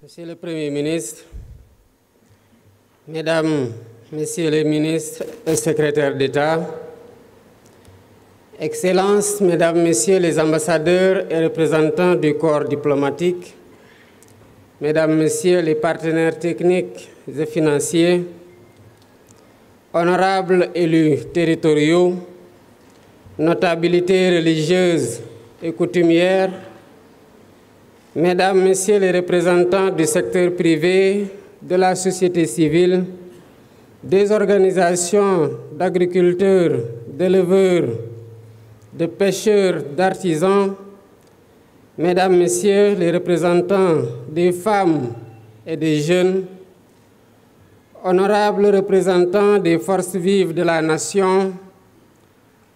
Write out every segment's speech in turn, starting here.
Monsieur le Premier ministre, Mesdames, Messieurs les ministres et secrétaires d'État, Excellences, Mesdames, Messieurs les ambassadeurs et représentants du corps diplomatique, Mesdames, Messieurs les partenaires techniques et financiers, honorables élus territoriaux, notabilités religieuses et coutumières, Mesdames, Messieurs les représentants du secteur privé, de la société civile, des organisations d'agriculteurs, d'éleveurs, de pêcheurs, d'artisans, Mesdames, Messieurs les représentants des femmes et des jeunes, honorables représentants des forces vives de la nation,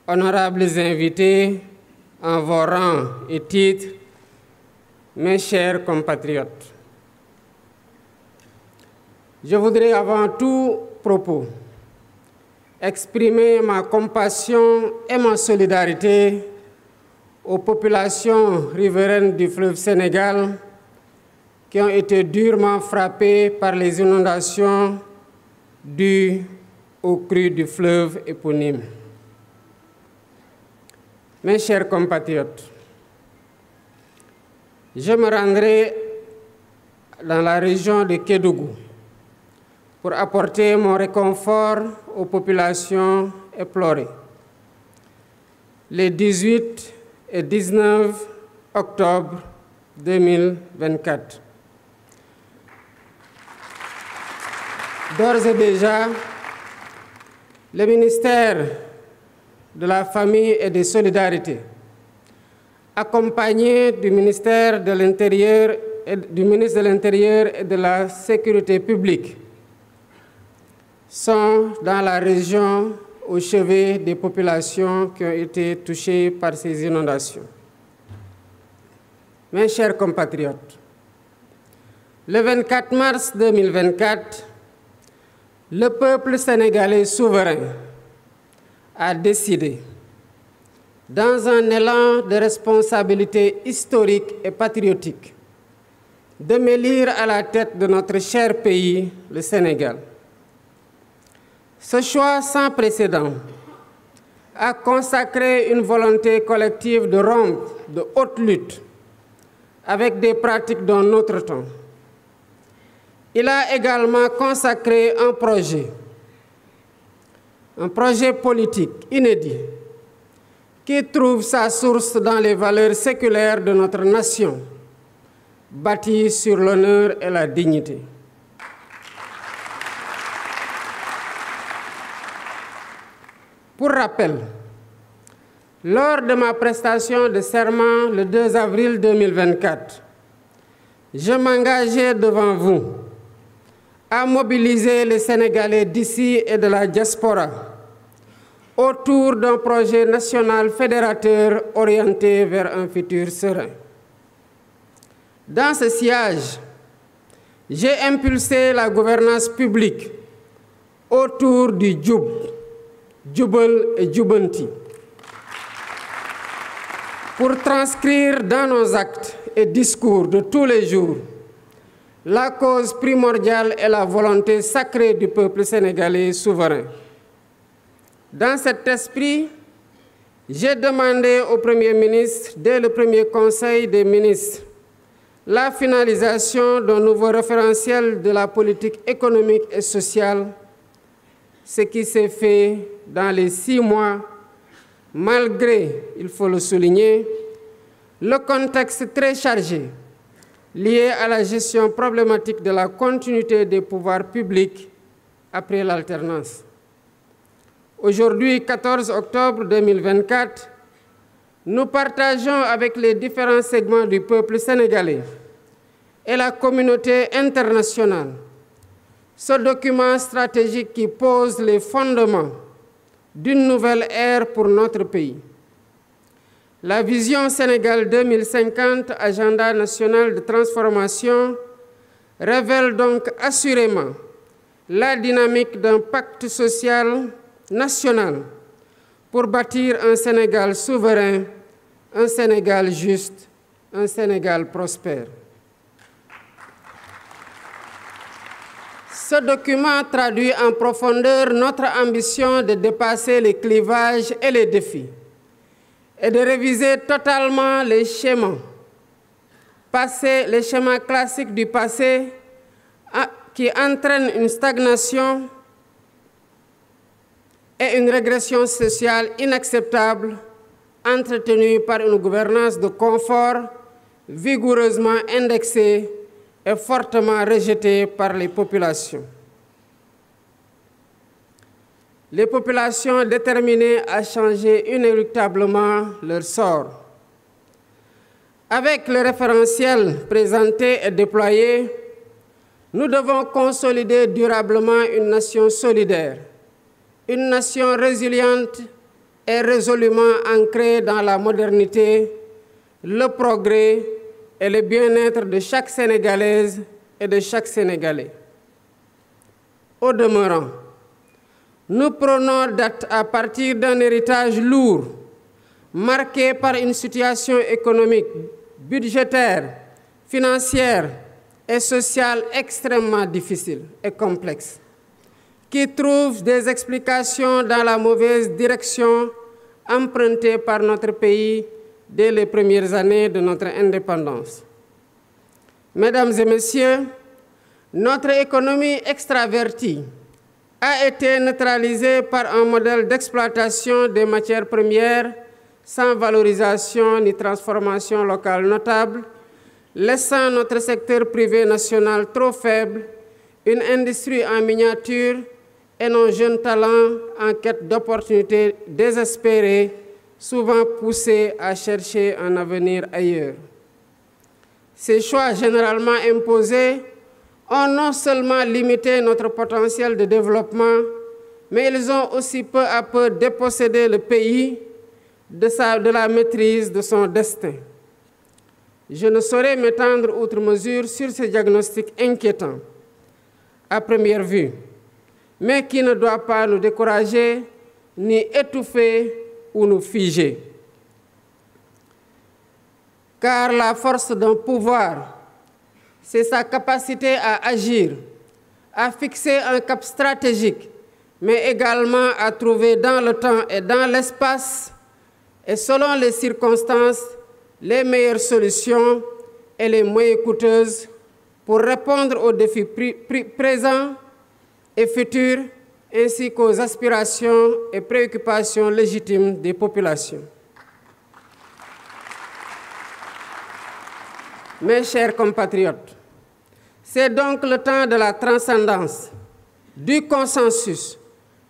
honorables invités en vos rangs et titres, mes chers compatriotes. Je voudrais avant tout propos exprimer ma compassion et ma solidarité aux populations riveraines du fleuve Sénégal qui ont été durement frappées par les inondations dues aux crues du fleuve éponyme. Mes chers compatriotes, je me rendrai dans la région de Kédougou pour apporter mon réconfort aux populations éplorées. Les 18 et 19 octobre 2024. D'ores et déjà, le ministère de la Famille et des Solidarités, accompagné du ministère de l'Intérieur et du ministre de l'Intérieur et de la Sécurité publique, sont dans la région au chevet des populations qui ont été touchées par ces inondations. Mes chers compatriotes, le 24 mars 2024, le peuple sénégalais souverain a décidé, dans un élan de responsabilité historique et patriotique, de m'élire à la tête de notre cher pays, le Sénégal. Ce choix sans précédent a consacré une volonté collective de rompre de haute lutte avec des pratiques d'un autre temps. Il a également consacré un projet politique inédit qui trouve sa source dans les valeurs séculaires de notre nation, bâties sur l'honneur et la dignité. Pour rappel, lors de ma prestation de serment le 2 avril 2024, je m'engageais devant vous à mobiliser les Sénégalais d'ici et de la diaspora autour d'un projet national fédérateur orienté vers un futur serein. Dans ce sillage, j'ai impulsé la gouvernance publique autour du Djoub, Djoubel et Djoubanti, pour transcrire dans nos actes et discours de tous les jours la cause primordiale et la volonté sacrée du peuple sénégalais souverain. Dans cet esprit, j'ai demandé au Premier ministre, dès le premier Conseil des ministres, la finalisation d'un nouveau référentiel de la politique économique et sociale, ce qui s'est fait dans les 6 mois, malgré, il faut le souligner, le contexte très chargé lié à la gestion problématique de la continuité des pouvoirs publics après l'alternance. Aujourd'hui, 14 octobre 2024, nous partageons avec les différents segments du peuple sénégalais et la communauté internationale ce document stratégique qui pose les fondements d'une nouvelle ère pour notre pays. La vision Sénégal 2050, agenda national de transformation, révèle donc assurément la dynamique d'un pacte social national pour bâtir un Sénégal souverain, un Sénégal juste, un Sénégal prospère. Ce document traduit en profondeur notre ambition de dépasser les clivages et les défis et de réviser totalement les schémas classiques du passé qui entraînent une stagnation et une régression sociale inacceptable, entretenue par une gouvernance de confort vigoureusement indexée et fortement rejetée par les populations. Les populations déterminées à changer inéluctablement leur sort. Avec le référentiel présenté et déployé, nous devons consolider durablement une nation solidaire, une nation résiliente et résolument ancrée dans la modernité, le progrès et le bien-être de chaque Sénégalaise et de chaque Sénégalais. Au demeurant, nous prenons date à partir d'un héritage lourd, marqué par une situation économique, budgétaire, financière et sociale extrêmement difficile et complexe, qui trouve des explications dans la mauvaise direction empruntée par notre pays dès les premières années de notre indépendance. Mesdames et messieurs, notre économie extravertie a été neutralisée par un modèle d'exploitation des matières premières sans valorisation ni transformation locale notable, laissant notre secteur privé national trop faible, une industrie en miniature et nos jeunes talents en quête d'opportunités désespérées, souvent poussés à chercher un avenir ailleurs. Ces choix généralement imposés ont non seulement limité notre potentiel de développement, mais ils ont aussi peu à peu dépossédé le pays de la maîtrise de son destin. Je ne saurais m'étendre outre mesure sur ce diagnostic inquiétant à première vue, mais qui ne doit pas nous décourager ni étouffer ou nous figer. Car la force d'un pouvoir, c'est sa capacité à agir, à fixer un cap stratégique, mais également à trouver dans le temps et dans l'espace, et selon les circonstances, les meilleures solutions et les moins coûteuses pour répondre aux défis présents et futurs, ainsi qu'aux aspirations et préoccupations légitimes des populations. Mes chers compatriotes, c'est donc le temps de la transcendance, du consensus,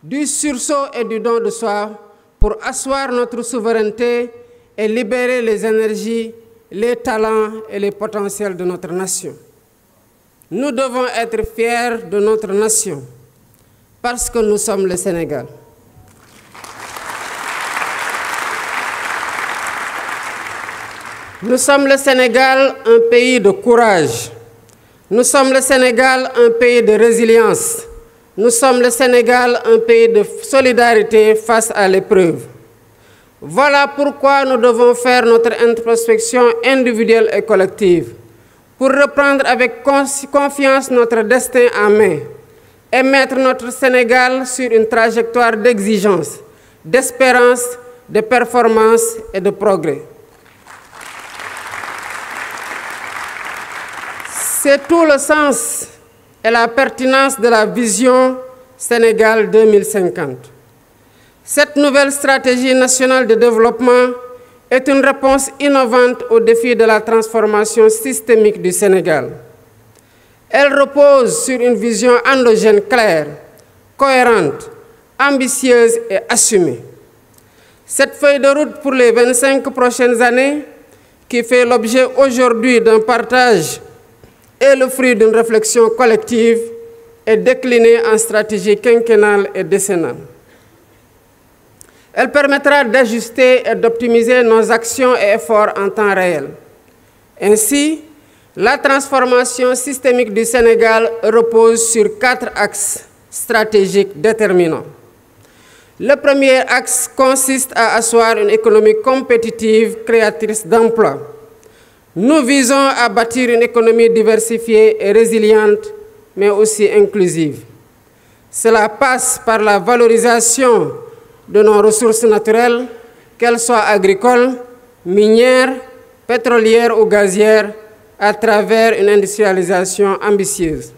du sursaut et du don de soi pour asseoir notre souveraineté et libérer les énergies, les talents et les potentiels de notre nation. Nous devons être fiers de notre nation parce que nous sommes le Sénégal. Nous sommes le Sénégal, un pays de courage. Nous sommes le Sénégal, un pays de résilience. Nous sommes le Sénégal, un pays de solidarité face à l'épreuve. Voilà pourquoi nous devons faire notre introspection individuelle et collective pour reprendre avec confiance notre destin en main et mettre notre Sénégal sur une trajectoire d'exigence, d'espérance, de performance et de progrès. C'est tout le sens et la pertinence de la vision Sénégal 2050. Cette nouvelle stratégie nationale de développement est une réponse innovante aux défis de la transformation systémique du Sénégal. Elle repose sur une vision endogène claire, cohérente, ambitieuse et assumée. Cette feuille de route pour les 25 prochaines années, qui fait l'objet aujourd'hui d'un partage et le fruit d'une réflexion collective, est déclinée en stratégie quinquennale et décennale. Elle permettra d'ajuster et d'optimiser nos actions et efforts en temps réel. Ainsi, la transformation systémique du Sénégal repose sur 4 axes stratégiques déterminants. Le premier axe consiste à asseoir une économie compétitive, créatrice d'emplois. Nous visons à bâtir une économie diversifiée et résiliente, mais aussi inclusive. Cela passe par la valorisation de nos ressources naturelles, qu'elles soient agricoles, minières, pétrolières ou gazières, à travers une industrialisation ambitieuse.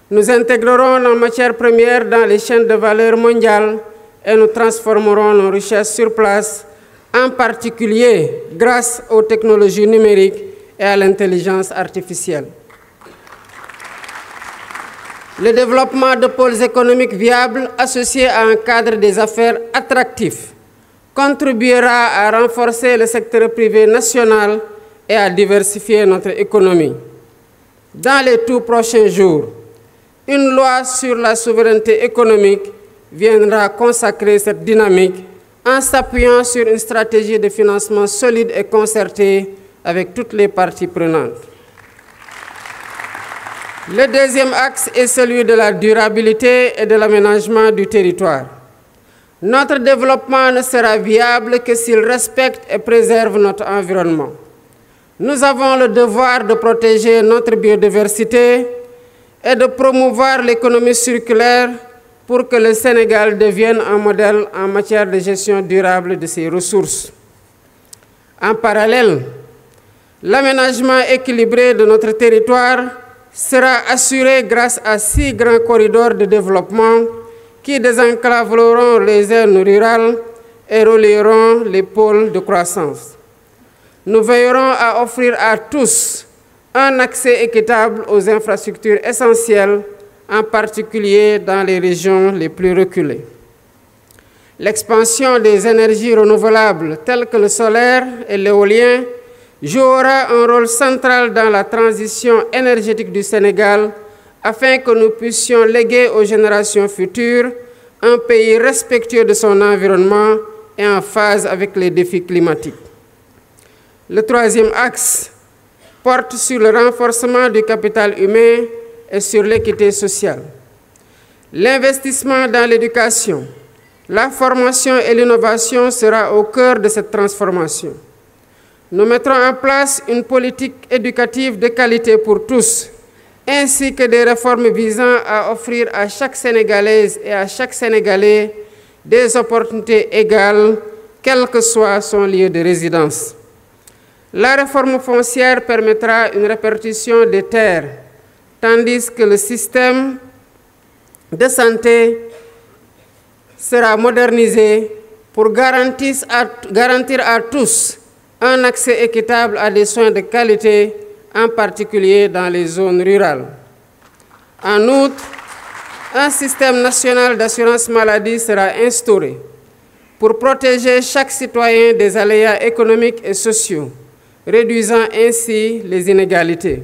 Nous intégrerons nos matières premières dans les chaînes de valeur mondiales et nous transformerons nos richesses sur place, en particulier grâce aux technologies numériques et à l'intelligence artificielle. Le développement de pôles économiques viables associés à un cadre des affaires attractif contribuera à renforcer le secteur privé national et à diversifier notre économie. Dans les tout prochains jours, une loi sur la souveraineté économique viendra consacrer cette dynamique en s'appuyant sur une stratégie de financement solide et concertée avec toutes les parties prenantes. Le deuxième axe est celui de la durabilité et de l'aménagement du territoire. Notre développement ne sera viable que s'il respecte et préserve notre environnement. Nous avons le devoir de protéger notre biodiversité et de promouvoir l'économie circulaire pour que le Sénégal devienne un modèle en matière de gestion durable de ses ressources. En parallèle, l'aménagement équilibré de notre territoire sera assuré grâce à 6 grands corridors de développement qui désenclaveront les zones rurales et relieront les pôles de croissance. Nous veillerons à offrir à tous un accès équitable aux infrastructures essentielles, en particulier dans les régions les plus reculées. L'expansion des énergies renouvelables telles que le solaire et l'éolien jouera un rôle central dans la transition énergétique du Sénégal afin que nous puissions léguer aux générations futures un pays respectueux de son environnement et en phase avec les défis climatiques. Le troisième axe porte sur le renforcement du capital humain et sur l'équité sociale. L'investissement dans l'éducation, la formation et l'innovation sera au cœur de cette transformation. Nous mettrons en place une politique éducative de qualité pour tous, ainsi que des réformes visant à offrir à chaque Sénégalaise et à chaque Sénégalais des opportunités égales, quel que soit son lieu de résidence. La réforme foncière permettra une répartition des terres, tandis que le système de santé sera modernisé pour garantir à tous un accès équitable à des soins de qualité, en particulier dans les zones rurales. En outre, un système national d'assurance maladie sera instauré pour protéger chaque citoyen des aléas économiques et sociaux, réduisant ainsi les inégalités.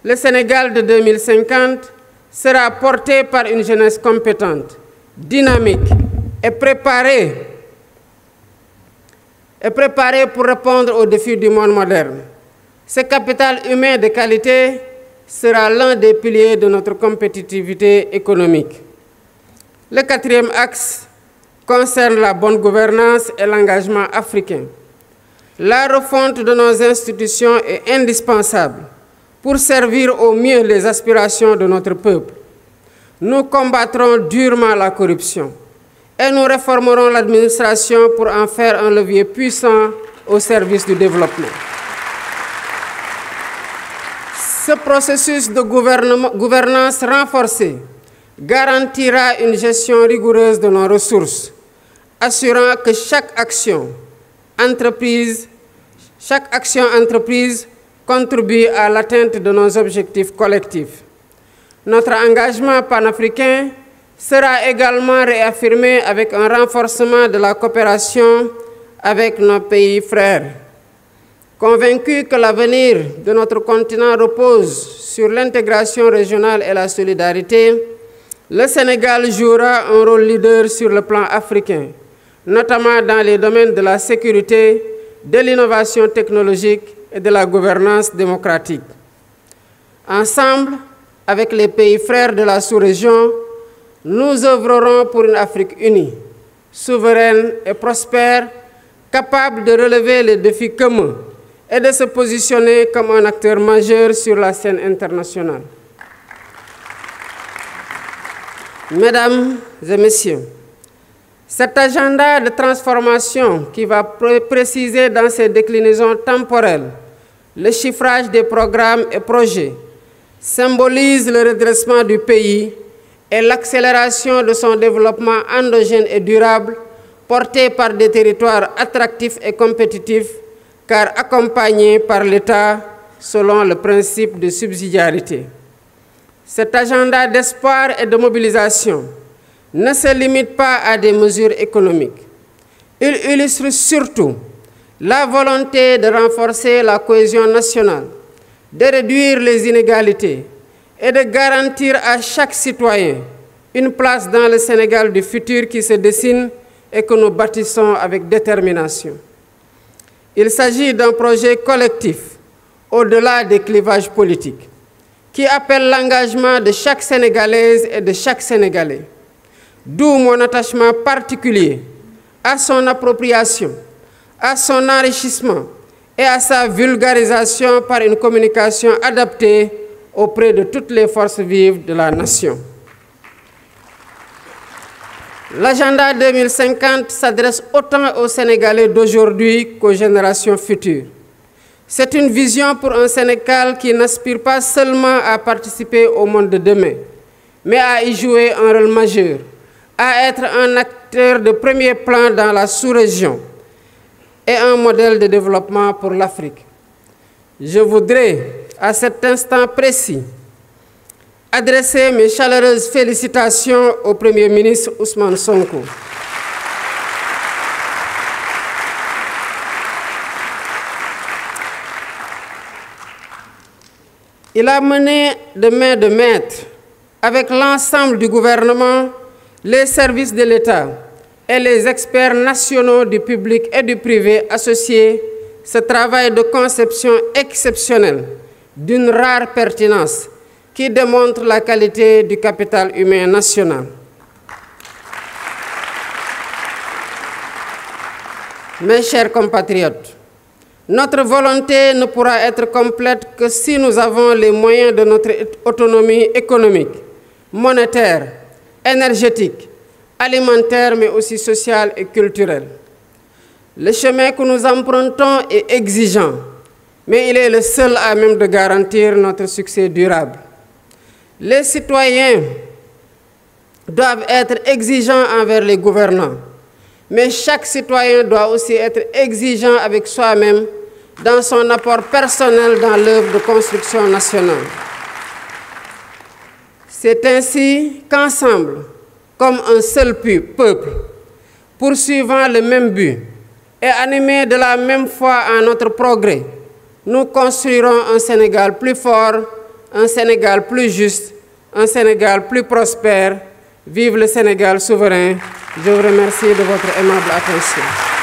Le Sénégal de 2050 sera porté par une jeunesse compétente, dynamique et préparée pour répondre aux défis du monde moderne. Ce capital humain de qualité sera l'un des piliers de notre compétitivité économique. Le quatrième axe concerne la bonne gouvernance et l'engagement africain. La refonte de nos institutions est indispensable pour servir au mieux les aspirations de notre peuple. Nous combattrons durement la corruption et nous réformerons l'administration pour en faire un levier puissant au service du développement. Ce processus de gouvernance renforcée garantira une gestion rigoureuse de nos ressources, assurant que chaque action entreprise contribue à l'atteinte de nos objectifs collectifs. Notre engagement panafricain sera également réaffirmé avec un renforcement de la coopération avec nos pays frères. Convaincus que l'avenir de notre continent repose sur l'intégration régionale et la solidarité, le Sénégal jouera un rôle leader sur le plan africain, notamment dans les domaines de la sécurité, de l'innovation technologique et de la gouvernance démocratique. Ensemble, avec les pays frères de la sous-région, nous œuvrerons pour une Afrique unie, souveraine et prospère, capable de relever les défis communs et de se positionner comme un acteur majeur sur la scène internationale. Mesdames et Messieurs, cet agenda de transformation qui va préciser dans ses déclinaisons temporelles le chiffrage des programmes et projets symbolise le redressement du pays et l'accélération de son développement endogène et durable porté par des territoires attractifs et compétitifs car accompagnés par l'État selon le principe de subsidiarité. Cet agenda d'espoir et de mobilisation ne se limite pas à des mesures économiques. Il illustre surtout la volonté de renforcer la cohésion nationale, de réduire les inégalités et de garantir à chaque citoyen une place dans le Sénégal du futur qui se dessine et que nous bâtissons avec détermination. Il s'agit d'un projet collectif, au-delà des clivages politiques, qui appelle l'engagement de chaque Sénégalaise et de chaque Sénégalais. D'où mon attachement particulier à son appropriation, à son enrichissement et à sa vulgarisation par une communication adaptée auprès de toutes les forces vives de la nation. L'agenda 2050 s'adresse autant aux Sénégalais d'aujourd'hui qu'aux générations futures. C'est une vision pour un Sénégal qui n'aspire pas seulement à participer au monde de demain, mais à y jouer un rôle majeur, à être un acteur de premier plan dans la sous-région et un modèle de développement pour l'Afrique. Je voudrais, à cet instant précis, adresser mes chaleureuses félicitations au Premier ministre Ousmane Sonko. Il a mené de main de maître avec l'ensemble du gouvernement, les services de l'État et les experts nationaux du public et du privé associés ce travail de conception exceptionnel d'une rare pertinence qui démontre la qualité du capital humain national. Mes chers compatriotes, notre volonté ne pourra être complète que si nous avons les moyens de notre autonomie économique, monétaire, énergétique, alimentaire, mais aussi sociale et culturelle. Le chemin que nous empruntons est exigeant, mais il est le seul à même de garantir notre succès durable. Les citoyens doivent être exigeants envers les gouvernants, mais chaque citoyen doit aussi être exigeant avec soi-même dans son apport personnel dans l'œuvre de construction nationale. C'est ainsi qu'ensemble, comme un seul peuple, poursuivant le même but et animés de la même foi en notre progrès, nous construirons un Sénégal plus fort, un Sénégal plus juste, un Sénégal plus prospère. Vive le Sénégal souverain. Je vous remercie de votre aimable attention.